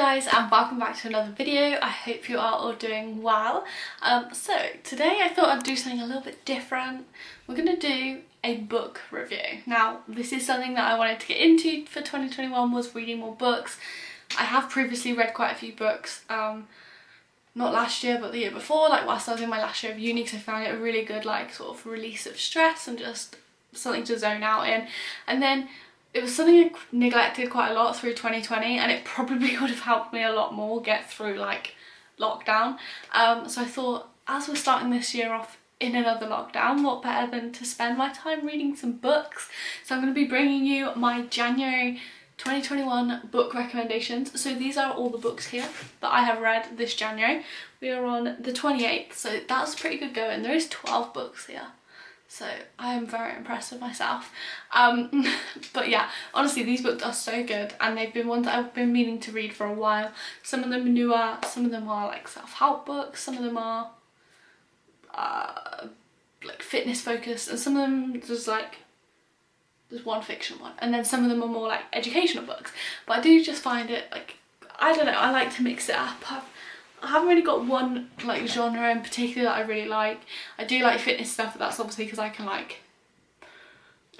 guys, and welcome back to another video. I hope you are all doing well. So today I thought I'd do something a little bit different. We're going to do a book review. Now this is something that I wanted to get into for 2021, was reading more books. I have previously read quite a few books, not last year but the year before, like whilst I was in my last year of uni, because I found it a really good like sort of release of stress and just something to zone out in. And then it was something I neglected quite a lot through 2020, and it probably would have helped me a lot more get through like lockdown. So I thought, as we're starting this year off in another lockdown, what better than to spend my time reading some books. So I'm going to be bringing you my January 2021 book recommendations. So these are all the books here that I have read this January. We are on the 28th, so that's pretty good going. There is 12 books here, so I am very impressed with myself. But yeah, honestly these books are so good, and they've been ones that I've been meaning to read for a while. Some of them are newer, some of them are like self-help books, some of them are like fitness focused, and some of them there's one fiction one, and then some of them are more like educational books. But I do just find it like, I don't know, I like to mix it up. I haven't really got one like genre in particular that I really like. I do like fitness stuff, but that's obviously because I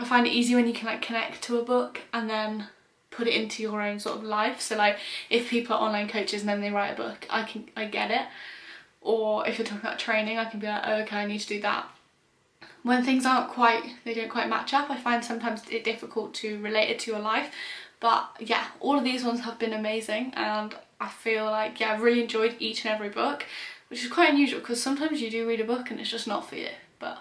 find it easy when you can like connect to a book and then put it into your own sort of life. So like if people are online coaches and then they write a book, I get it. Or if you're talking about training, I can be like, oh okay, I need to do that. When things don't quite match up, I find sometimes it's difficult to relate it to your life. But yeah, all of these ones have been amazing, and I feel like, yeah, I've really enjoyed each and every book, which is quite unusual because sometimes you do read a book and it's just not for you. But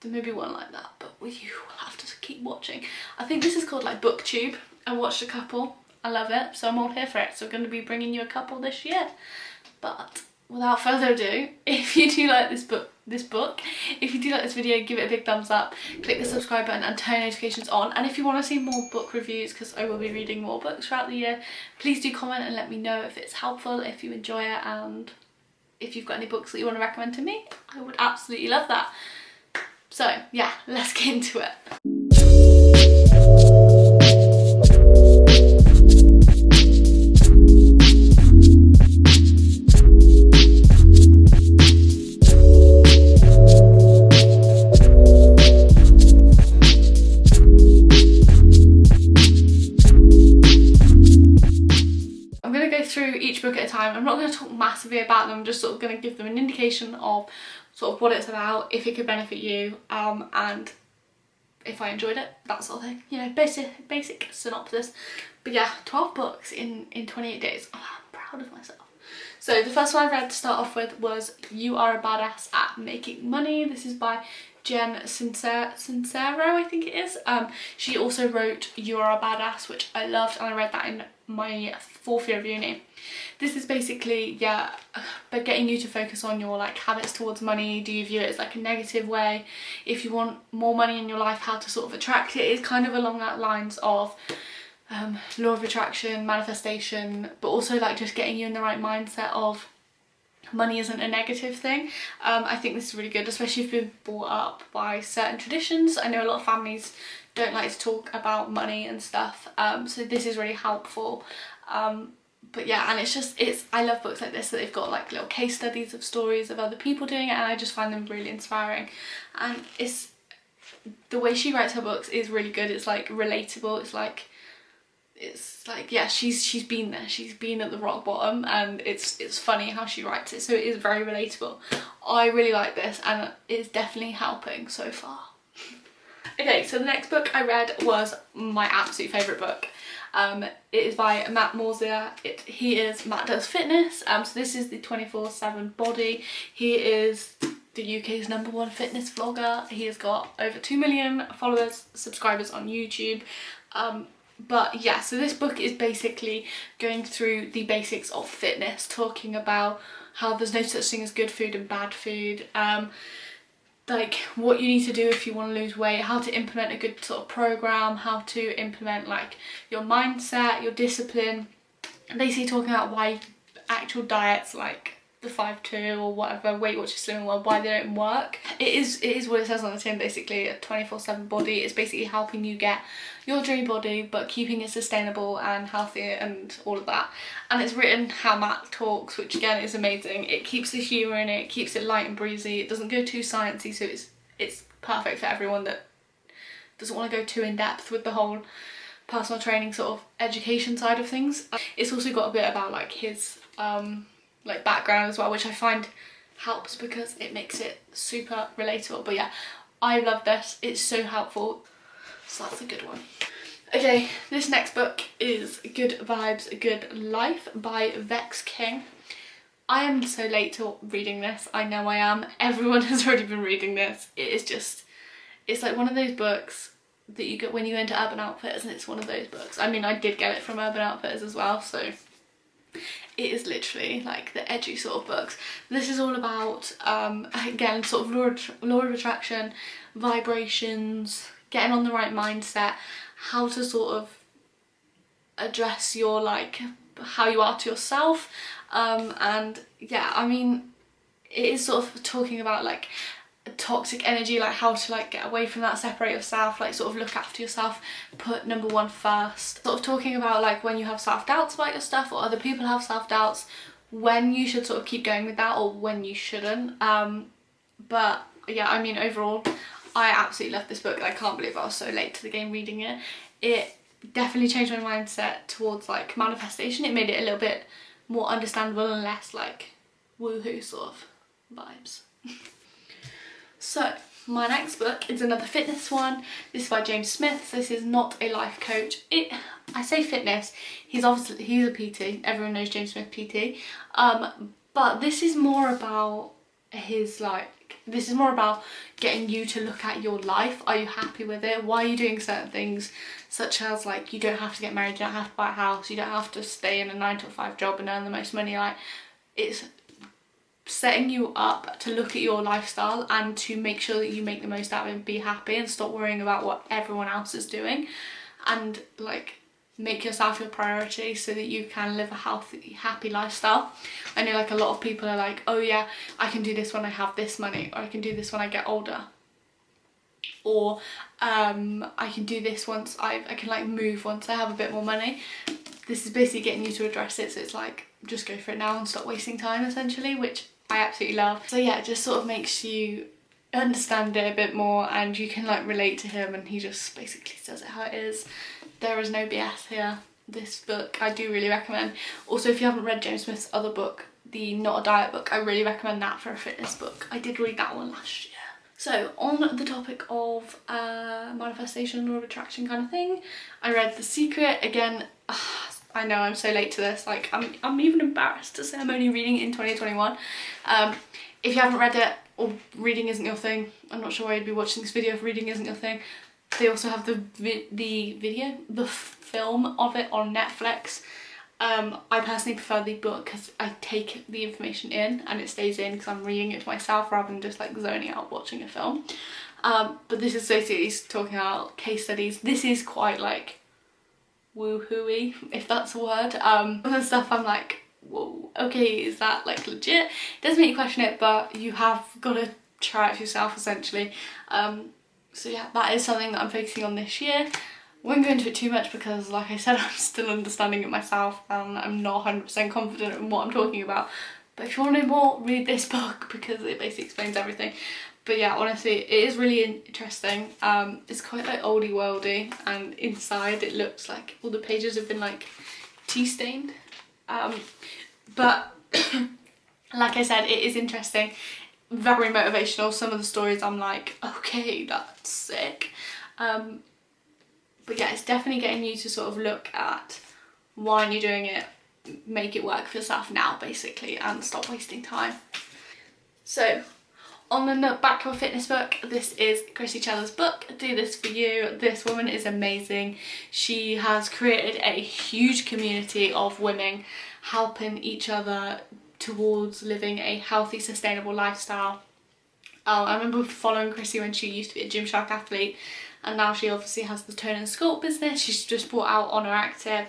there may be one like that, but you will have to keep watching. I think this is called like BookTube. I watched a couple, I love it, so I'm all here for it. So I'm going to be bringing you a couple this year. But without further ado, if you do like this book, if you do like this video, give it a big thumbs up, click the subscribe button and turn notifications on. And if you want to see more book reviews, because I will be reading more books throughout the year, please do comment and let me know if it's helpful, if you enjoy it, and if you've got any books that you want to recommend to me. I would absolutely love that. So yeah, let's get into it. Each book at a time. I'm not going to talk massively about them, I'm just sort of going to give them an indication of sort of what it's about, if it could benefit you, and if I enjoyed it, that sort of thing, you know, basic synopsis. But yeah, 12 books in 28 days. Oh, I'm proud of myself. So the first one I read to start off with was You Are a Badass at Making Money. This is by Jen Sincero, I think it is. She also wrote You Are a Badass, which I loved, and I read that in my 4th year of uni. This is basically, yeah, but getting you to focus on your like habits towards money. Do you view it as like a negative way? If you want more money in your life, how to sort of attract it. It's kind of along that lines of law of attraction, manifestation, but also like just getting you in the right mindset of money isn't a negative thing. I think this is really good, especially if you've been brought up by certain traditions. I know a lot of families don't like to talk about money and stuff, so this is really helpful. But yeah, and I love books like this, that they've got like little case studies of stories of other people doing it, and I just find them really inspiring. And the way she writes her books is really good. It's like relatable. It's like yeah, she's been there, she's been at the rock bottom, and it's funny how she writes it, so it is very relatable. I really like this, and it's definitely helping so far. Okay, so the next book I read was my absolute favourite book. It is by Matt Morsia. Matt Does Fitness. So this is the 24/7 body. He is the UK's #1 fitness vlogger. He has got over 2 million subscribers on YouTube. But yeah, so this book is basically going through the basics of fitness, talking about how there's no such thing as good food and bad food, like what you need to do if you want to lose weight, how to implement a good sort of program, how to implement like your mindset, your discipline, basically talking about why actual diets like the 5'2" or whatever Weight Watchers Slimming World, why they don't work. It is what it says on the tin, basically. A 24/7 body is basically helping you get your dream body but keeping it sustainable and healthy and all of that. And it's written how Matt talks, which again is amazing. It keeps the humour in it, keeps it light and breezy, it doesn't go too sciencey, so it's perfect for everyone that doesn't want to go too in depth with the whole personal training sort of education side of things. It's also got a bit about like his like background as well, which I find helps because it makes it super relatable. But yeah, I love this, it's so helpful, so that's a good one. Okay, this next book is Good Vibes, Good Life by Vex King. I am so late to reading this, I know I am. Everyone has already been reading this. It is just, it's like one of those books that you get when you go into Urban Outfitters, and it's one of those books. I mean, I did get it from Urban Outfitters as well, so it is literally like the edgy sort of books. This is all about, again, sort of law of attraction, vibrations, getting on the right mindset, how to sort of address your, like, how you are to yourself. And yeah, I mean, it is sort of talking about like toxic energy, like how to like get away from that, separate yourself, like sort of look after yourself, put number one first. Sort of talking about like when you have self-doubts about your stuff or other people have self-doubts, when you should sort of keep going with that or when you shouldn't. But yeah, I mean, overall I absolutely love this book. I can't believe I was so late to the game reading it. It definitely changed my mindset towards like manifestation. It made it a little bit more understandable and less like woohoo sort of vibes. So my next book is another fitness one. This is by James Smith. This is not a life coach. I say fitness, he's a PT, everyone knows James Smith PT, but this is more about his this is more about getting you to look at your life. Are you happy with it? Why are you doing certain things, such as like you don't have to get married, you don't have to buy a house, you don't have to stay in a 9 to 5 job and earn the most money. Like, it's setting you up to look at your lifestyle and to make sure that you make the most out of it and be happy and stop worrying about what everyone else is doing, and like make yourself your priority so that you can live a healthy, happy lifestyle. I know like a lot of people are like, oh yeah, I can do this when I have this money, or I can do this when I get older, or I can do this once I can like move once I have a bit more money. This is basically getting you to address it, so it's like just go for it now and stop wasting time essentially, which I absolutely love. So yeah, it just sort of makes you understand it a bit more and you can like relate to him, and he just basically says it how it is. There is no BS here. This book I do really recommend. Also, if you haven't read James Smith's other book, the Not a Diet book, I really recommend that for a fitness book. I did read that one last year. So on the topic of manifestation, law of attraction kind of thing, I read The Secret. Again, I know I'm so late to this, like I'm even embarrassed to say I'm only reading it in 2021. If you haven't read it, or reading isn't your thing, I'm not sure why you'd be watching this video if reading isn't your thing. They also have the film of it on Netflix. I personally prefer the book because I take the information in and it stays in because I'm reading it to myself rather than just like zoning out watching a film. But this is basically talking about case studies. This is quite like woohooey, if that's a word. Some of the stuff I'm like, whoa, okay, is that like legit? It does make you question it, but you have got to try it for yourself essentially. So yeah, that is something that I'm focusing on this year. I won't go into it too much because, like I said, I'm still understanding it myself and I'm not 100% confident in what I'm talking about. But if you want to know more, read this book because it basically explains everything. But yeah, honestly, it is really interesting. It's quite like oldie worldy, and inside it looks like all the pages have been like tea stained. But like I said, it is interesting. Very motivational. Some of the stories I'm like, okay, that's sick. But yeah, it's definitely getting you to sort of look at why you're doing it, make it work for yourself now basically, and stop wasting time. So on the back of a fitness book, this is Chrissy Cheller's book, Do This For You. This woman is amazing. She has created a huge community of women helping each other towards living a healthy, sustainable lifestyle. I remember following Chrissy when she used to be a Gymshark athlete, and now she obviously has the tone and sculpt business. She's just brought out Honor Active.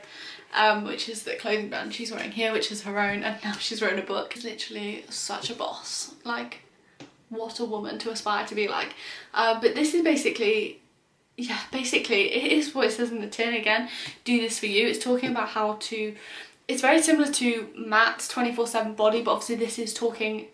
which is the clothing brand she's wearing here, which is her own, and now she's written a book. Literally such a boss, like what a woman to aspire to be like. But this is basically, yeah, basically it is what it says in the tin again, do this for you. It's talking about how to, it's very similar to Matt's 24/7 body, but obviously this is talking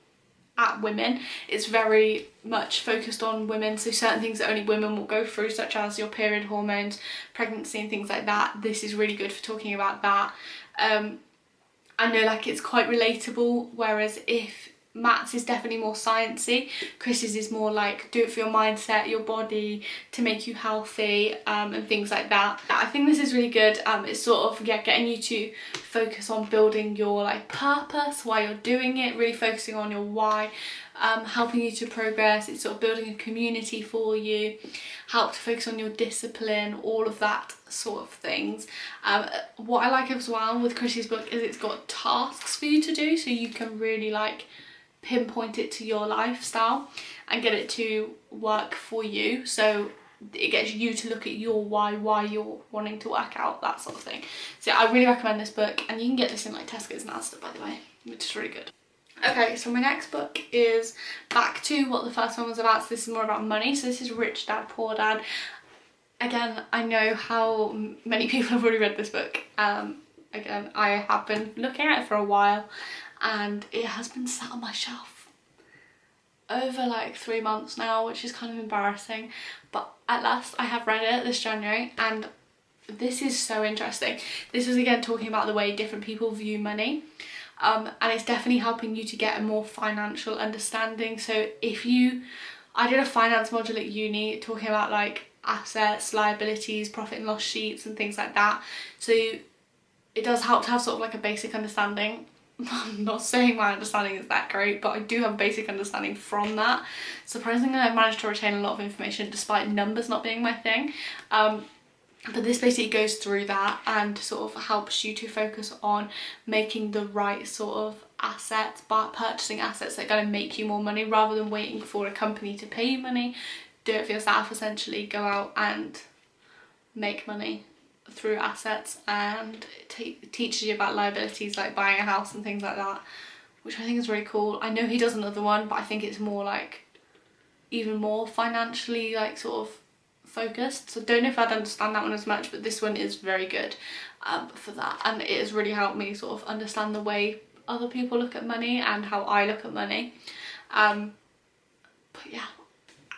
at women. It's very much focused on women, so certain things that only women will go through, such as your period hormones, pregnancy and things like that. This is really good for talking about that. I know, like, it's quite relatable, whereas if Matt's is definitely more sciencey, Chris's is more like do it for your mindset, your body, to make you healthy, and things like that. I think this is really good. It's sort of, yeah, getting you to focus on building your like purpose, why you're doing it, really focusing on your why, helping you to progress. It's sort of building a community for you, help to focus on your discipline, all of that sort of things. What I like as well with Chris's book is it's got tasks for you to do, so you can really like pinpoint it to your lifestyle and get it to work for you. So it gets you to look at your why you're wanting to work out, that sort of thing. So I really recommend this book, and you can get this in like Tesco's and Asda, by the way, which is really good. Okay, so my next book is back to what the first one was about. So this is more about money. So this is Rich Dad Poor Dad. Again, I know how many people have already read this book. Again, I have been looking at it for a while, and it has been sat on my shelf over like 3 months now, which is kind of embarrassing, but at last I have read it this January, and this is so interesting. This was again talking about the way different people view money, and it's definitely helping you to get a more financial understanding. So I did a finance module at uni talking about like assets, liabilities, profit and loss sheets and things like that, so it does help to have sort of like a basic understanding. I'm not saying my understanding is that great, but I do have a basic understanding from that. Surprisingly, I've managed to retain a lot of information despite numbers not being my thing. But this basically goes through that and sort of helps you to focus on making the right sort of assets, but purchasing assets that are going to make you more money rather than waiting for a company to pay you money. Do it for yourself, essentially. Go out and make money through assets, and it teaches you about liabilities like buying a house and things like that, which I think is really cool. I know he does another one, but I think it's more like even more financially like sort of focused, so don't know if I'd understand that one as much, but this one is very good for that, and it has really helped me sort of understand the way other people look at money and how I look at money. But yeah,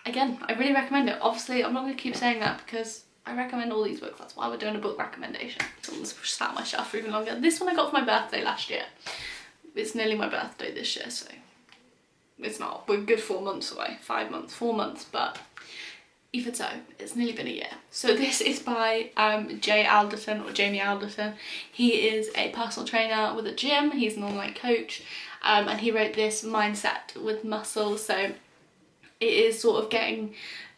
again, I really recommend it. Obviously I'm not going to keep saying that because I recommend all these books, that's why we're doing a book recommendation. Someone's sat on my shelf for even longer. This one I got for my birthday last year. It's nearly my birthday this year, so it's not, we're a good 4 months away, 5 months, 4 months, but even so, it's nearly been a year. So this is by Jamie Alderton. He is a personal trainer with a gym, he's an online coach, and he wrote this Mindset with Muscle. So it is sort of getting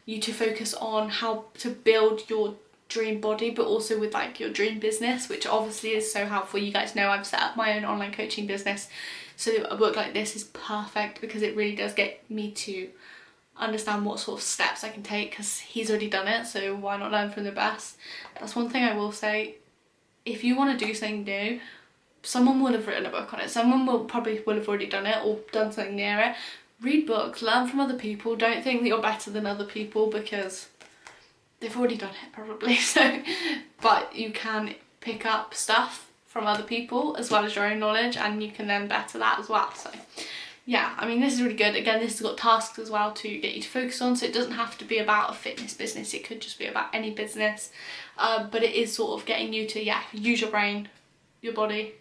you to focus on how to build your dream body, but also with like your dream business, which obviously is so helpful. You guys know I've set up my own online coaching business, so a book like this is perfect because it really does get me to understand what sort of steps I can take, because he's already done it, so why not learn from the best. That's one thing I will say. If you want to do something new, someone would have written a book on it, someone will have already done it or done something near it. Read books, learn from other people. Don't think that you're better than other people because they've already done it probably. So, but you can pick up stuff from other people as well as your own knowledge, and you can then better that as well. So yeah, I mean, this is really good. Again, this has got tasks as well to get you to focus on, so it doesn't have to be about a fitness business, it could just be about any business, but it is sort of getting you to, yeah, use your brain, your body,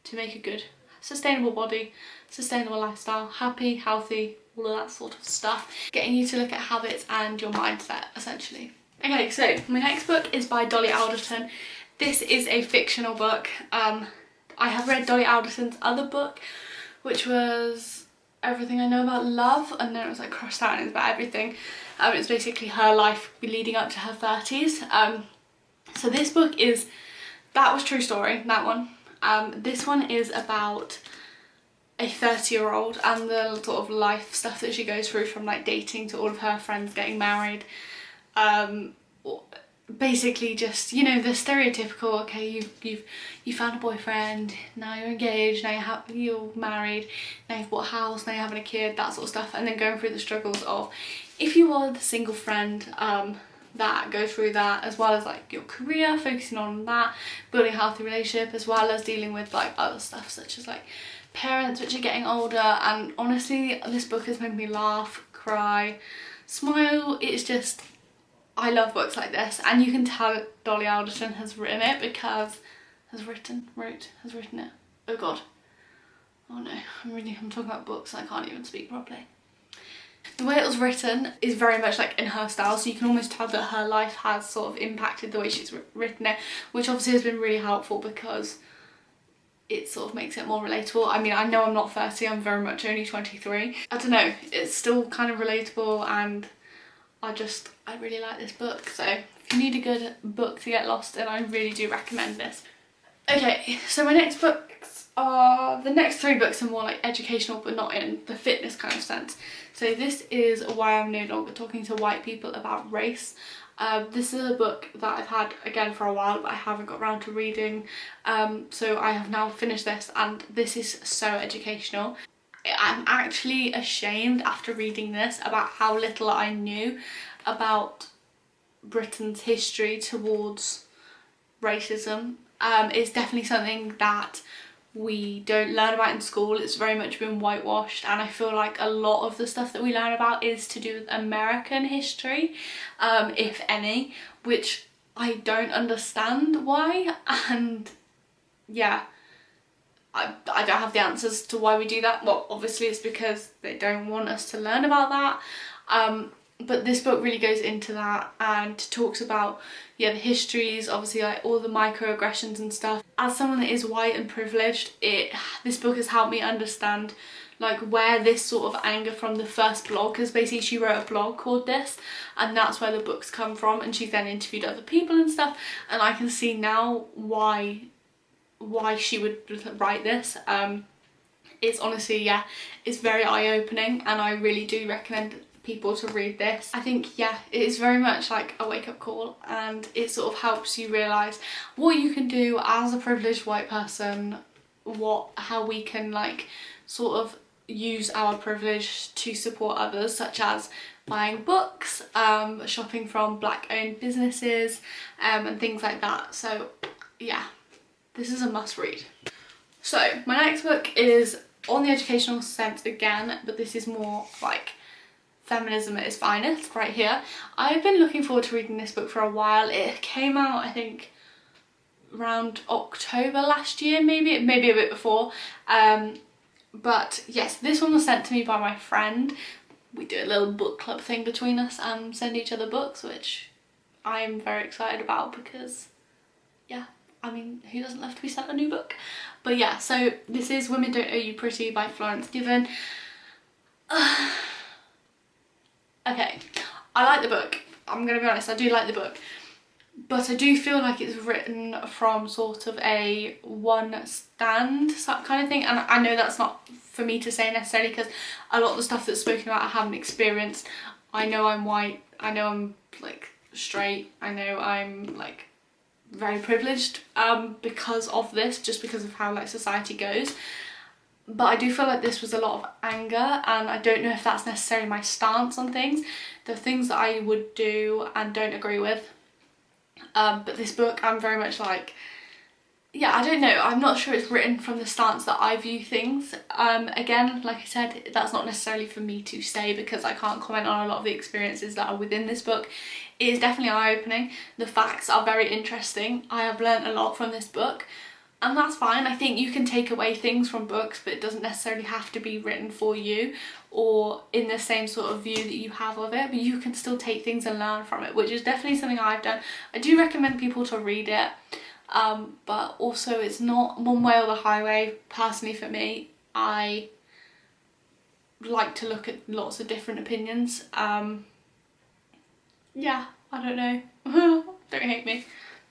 to make a good sustainable body, sustainable lifestyle, happy, healthy, all of that sort of stuff. Getting you to look at habits and your mindset, essentially. Okay, so my next book is by Dolly Alderton. This is a fictional book. I have read Dolly Alderton's other book, which was Everything I Know About Love, and then it was like crossed out and it's about everything. It's basically her life leading up to her 30s. So this book is, that was true story, that one. This one is about a 30-year-old and the sort of life stuff that she goes through, from like dating to all of her friends getting married. basically just, you know, the stereotypical, okay, you found a boyfriend, now you're engaged, now you're married, now you've bought a house, now you're having a kid, that sort of stuff, and then going through the struggles of if you are the single friend that goes through that, as well as like your career, focusing on that, building a healthy relationship, as well as dealing with like other stuff such as like parents which are getting older. And honestly, this book has made me laugh, cry, smile. It's just, I love books like this, and you can tell Dolly Alderton has written it because has written it. Oh god, oh no, I'm talking about books and I can't even speak properly. The way it was written is very much like in her style, so you can almost tell that her life has sort of impacted the way she's written it, which obviously has been really helpful because it sort of makes it more relatable. I mean, I know I'm not 30, I'm very much only 23. I don't know, it's still kind of relatable, and I really like this book. So if you need a good book to get lost in, I really do recommend this. Okay, so my next books are, the next 3 books are more like educational but not in the fitness kind of sense. So this is Why I'm No Longer Talking to White People About Race. This is a book that I've had again for a while but I haven't got around to reading, so I have now finished this, and this is so educational. I'm actually ashamed after reading this about how little I knew about Britain's history towards racism. It's definitely something that we don't learn about in school. It's very much been whitewashed, and I feel like a lot of the stuff that we learn about is to do with American history, if any, which I don't understand why. And yeah, I don't have the answers to why we do that. Well, obviously it's because they don't want us to learn about that. But this book really goes into that and talks about, yeah, the histories, obviously like all the microaggressions and stuff. As someone that is white and privileged, this book has helped me understand like where this sort of anger from the first blog, because basically she wrote a blog called this, and that's where the books come from, and she's then interviewed other people and stuff, and I can see now why she would write this. It's honestly, yeah, it's very eye-opening, and I really do recommend people to read this. I think, yeah, it is very much like a wake-up call, and it sort of helps you realise what you can do as a privileged white person, how we can like sort of use our privilege to support others, such as buying books, shopping from black-owned businesses, and things like that. So yeah, this is a must read. So my next book is on the educational sense again, but this is more like feminism at its finest right here. I've been looking forward to reading this book for a while. It came out, I think, around October last year, maybe a bit before. But yes, this one was sent to me by my friend. We do a little book club thing between us and send each other books, which I'm very excited about because, yeah, I mean, who doesn't love to be sent a new book? But yeah, so this is Women Don't Owe You Pretty by Florence Given. Okay, I like the book. I'm gonna be honest, I do like the book. But I do feel like it's written from sort of a one stand kind of thing. And I know that's not for me to say necessarily, because a lot of the stuff that's spoken about I haven't experienced. I know I'm white, I know I'm like straight, I know I'm like very privileged because of this, just because of how like society goes. But I do feel like this was a lot of anger, and I don't know if that's necessarily my stance on things. There are things that I would do and don't agree with. But this book, I'm very much like, yeah, I don't know, I'm not sure it's written from the stance that I view things. Again, like I said, that's not necessarily for me to say because I can't comment on a lot of the experiences that are within this book. It is definitely eye-opening. The facts are very interesting. I have learned a lot from this book. And that's fine. I think you can take away things from books, but it doesn't necessarily have to be written for you or in the same sort of view that you have of it, but you can still take things and learn from it, which is definitely something I've done. I do recommend people to read it, but also it's not one way or the highway. Personally for me, I like to look at lots of different opinions. Yeah, I don't know. Don't hate me.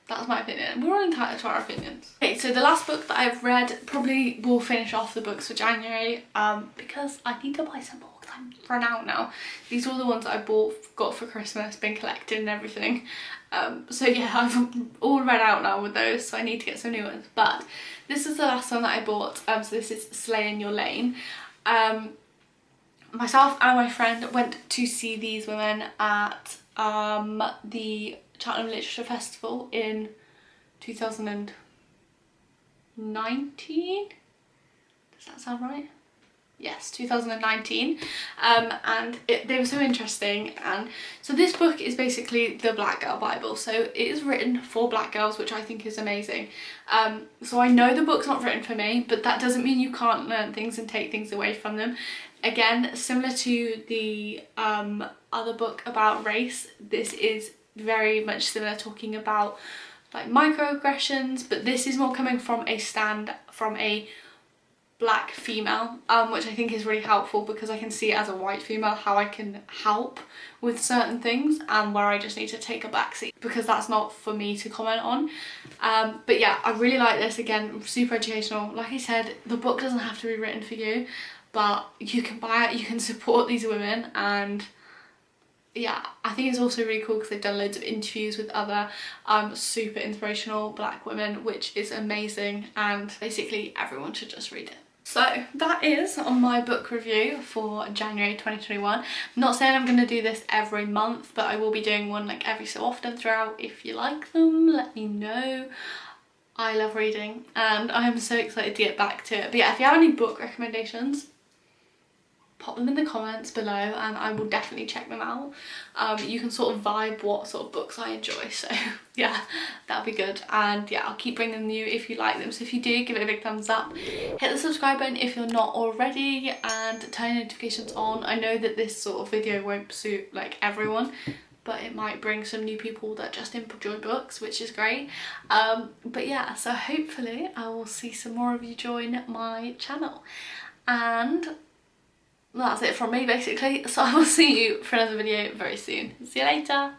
That's my opinion. We're all entitled to our opinions. Okay, so the last book that I've read probably will finish off the books for January because I need to buy some more because I've run out now. These are the ones that I got for Christmas, been collecting and everything. So yeah, I've all run out now with those, so I need to get some new ones. But this is the last one that I bought, so this is Slay in Your Lane. Myself and my friend went to see these women at the Cheltenham Literature Festival in 2019. Does that sound right? Yes, 2019. And they were so interesting. And so this book is basically the Black Girl Bible, so it is written for black girls, which I think is amazing. So I know the book's not written for me, but that doesn't mean you can't learn things and take things away from them. Again, similar to the other book about race, this is very much similar, talking about like microaggressions, but this is more coming from a stand from a black female, which I think is really helpful, because I can see as a white female how I can help with certain things and where I just need to take a backseat, because that's not for me to comment on. But yeah, I really like this. Again, super educational. Like I said, the book doesn't have to be written for you, but you can buy it, you can support these women. And yeah, I think it's also really cool because they've done loads of interviews with other super inspirational black women, which is amazing, and basically everyone should just read it. So that is on my book review for January 2021. I'm not saying I'm going to do this every month, but I will be doing one like every so often throughout. If you like them, let me know. I love reading and I am so excited to get back to it. But yeah, if you have any book recommendations, pop them in the comments below and I will definitely check them out. You can sort of vibe what sort of books I enjoy, so yeah, that'll be good. And yeah, I'll keep bringing them you if you like them. So if you do, give it a big thumbs up, hit the subscribe button if you're not already, and turn notifications on. I know that this sort of video won't suit like everyone, but it might bring some new people that just enjoy books, which is great. But yeah, so hopefully I will see some more of you join my channel. And that's it from me basically, so I will see you for another video very soon. See you later.